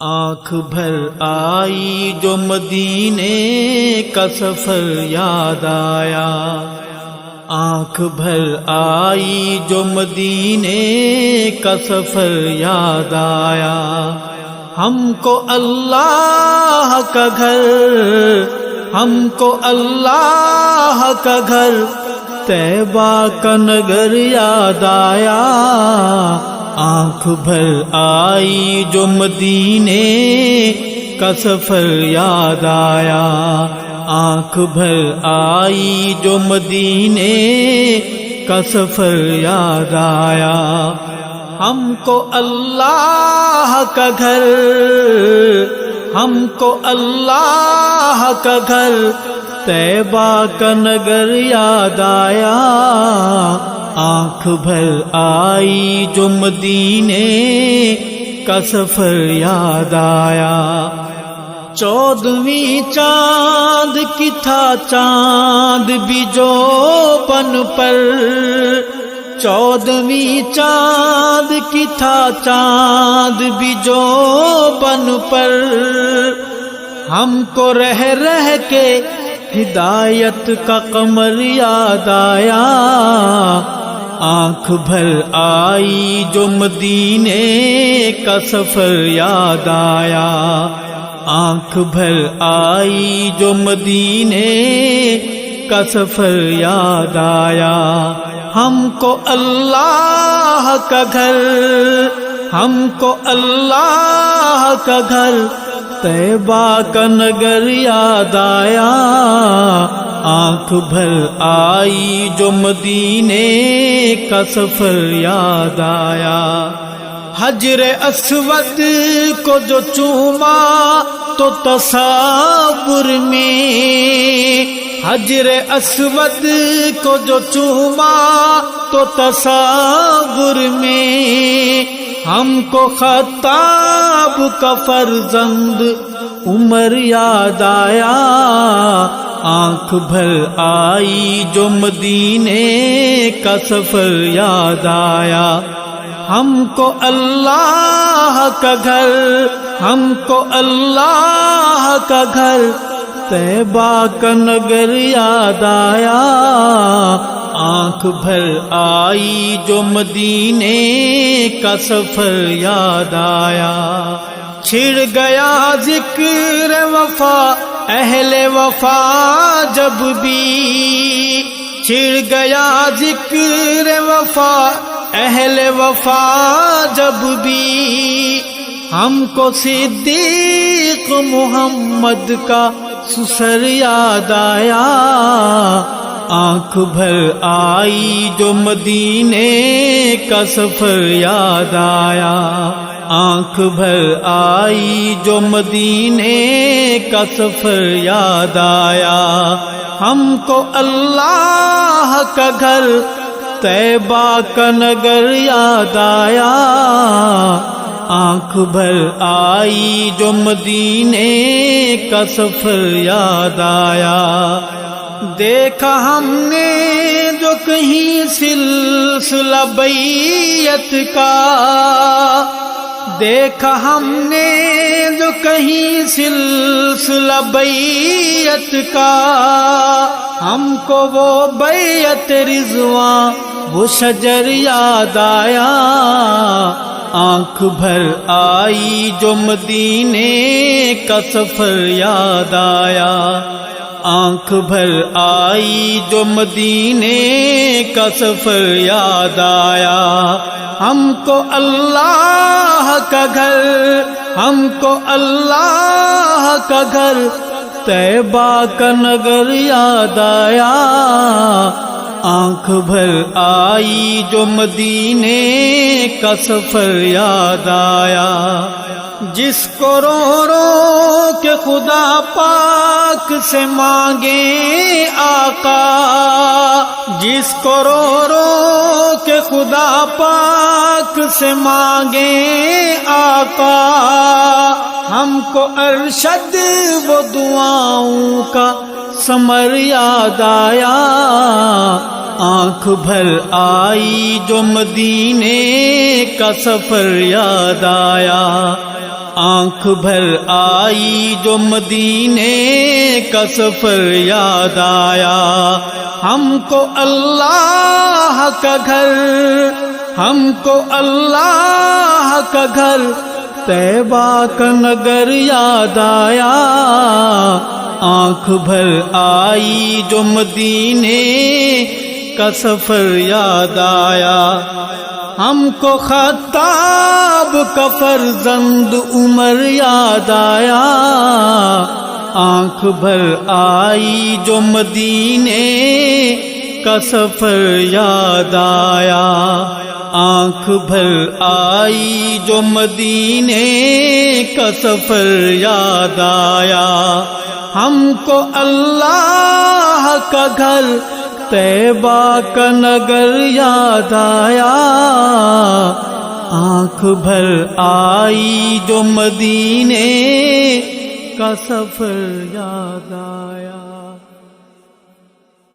آنکھ بھر آئی جو مدینے کا سفر یاد آیا، آنکھ بھر آئی جو مدینے کا سفر یاد آیا۔ ہم کو اللہ کا گھر، ہم کو اللہ کا گھر، طیبہ کا نگر یاد آیا۔ آنکھ بھر آئی جو مدینے کا سفر یاد آیا، آنکھ بھر آئی جو مدینے کا سفر یاد آیا۔ ہم کو اللہ کا گھر، ہم کو اللہ کا گھر، طیبہ کا نگر یاد آیا۔ آنکھ بھر آئی جو مدینے کا سفر یاد آیا۔ 14ویں چاند کی تھا چاند بھی جو بن پر، 14ویں چاند کی تھا چاند بھی جو بن پر، ہم کو رہ رہ کے ہدایت کا قمر یاد آیا۔ آنکھ بھر آئی جو مدینے کا سفر یاد آیا، آنکھ بھر آئی جو مدینے کا سفر یاد آیا۔ ہم کو اللہ کا گھر، ہم کو اللہ کا گھر، طیبہ کا نگر یاد آیا۔ آنکھ بھر آئی جو مدینے کا سفر یاد آیا۔ حجر اسود کو جو چوما تو تصور میں، حجر اسود کو جو چوما تو تصور میں، ہم کو خطاب کا فرزند عمر یاد آیا۔ آنکھ بھر آئی جو مدینے کا سفر یاد آیا۔ ہم کو اللہ کا گھر، ہم کو اللہ کا گھر، طیبہ کا نگر یاد آیا۔ آنکھ بھر آئی جو مدینے کا سفر یاد آیا۔ چھڑ گیا ذکر وفا اہل وفا جب بھی، چھڑ گیا ذکر وفا اہل وفا جب بھی، ہم کو صدیق محمد کا سسر یاد آیا۔ آنکھ بھر آئی جو مدینے کا سفر یاد آیا، آنکھ بھر آئی جو مدینے کا سفر یاد آیا۔ ہم کو اللہ کا گھر، طیبہ کا نگر یاد آیا۔ آنکھ بھر آئی جو مدینے کا سفر یاد آیا۔ دیکھا ہم نے جو کہیں سلسلہ بیعت کا، دیکھا ہم نے جو کہیں سلسلہ بیعت کا، ہم کو وہ بیعت رضوان وہ شجر یاد آیا۔ آنکھ بھر آئی جو مدینے کا سفر یاد آیا، آنکھ بھر آئی جو مدینے کا سفر یاد آیا۔ ہم کو اللہ کا گھر، ہم کو اللہ کا گھر، طیبہ کا نگر یاد آیا۔ آنکھ بھر آئی جو مدینے کا سفر یاد آیا۔ جس کو رو رو کے خدا پاک سے مانگے آقا، جس کو رو رو کے خدا پاک سے مانگے آقا، ہم کو ارشد وہ دعاؤں کا ثمر یاد آیا۔ آنکھ بھر آئی جو مدینے کا سفر یاد آیا، آنکھ بھر آئی جو مدینے کا سفر یاد آیا، ہم کو اللہ کا گھر، ہم کو اللہ کا گھر طیبہ کا نگر یاد آیا، آنکھ بھر آئی جو مدینے کا سفر یاد آیا، ہم کو خطاب کا فرزند عمر یاد آیا، آنکھ بھر آئی جو مدینے کا سفر یاد آیا، آنکھ بھر آئی جو مدینے کا سفر یاد آیا، ہم کو اللہ کا گھر طیبہ کا نگر یاد آیا، آنکھ بھر آئی جو مدینے کا سفر یاد آیا۔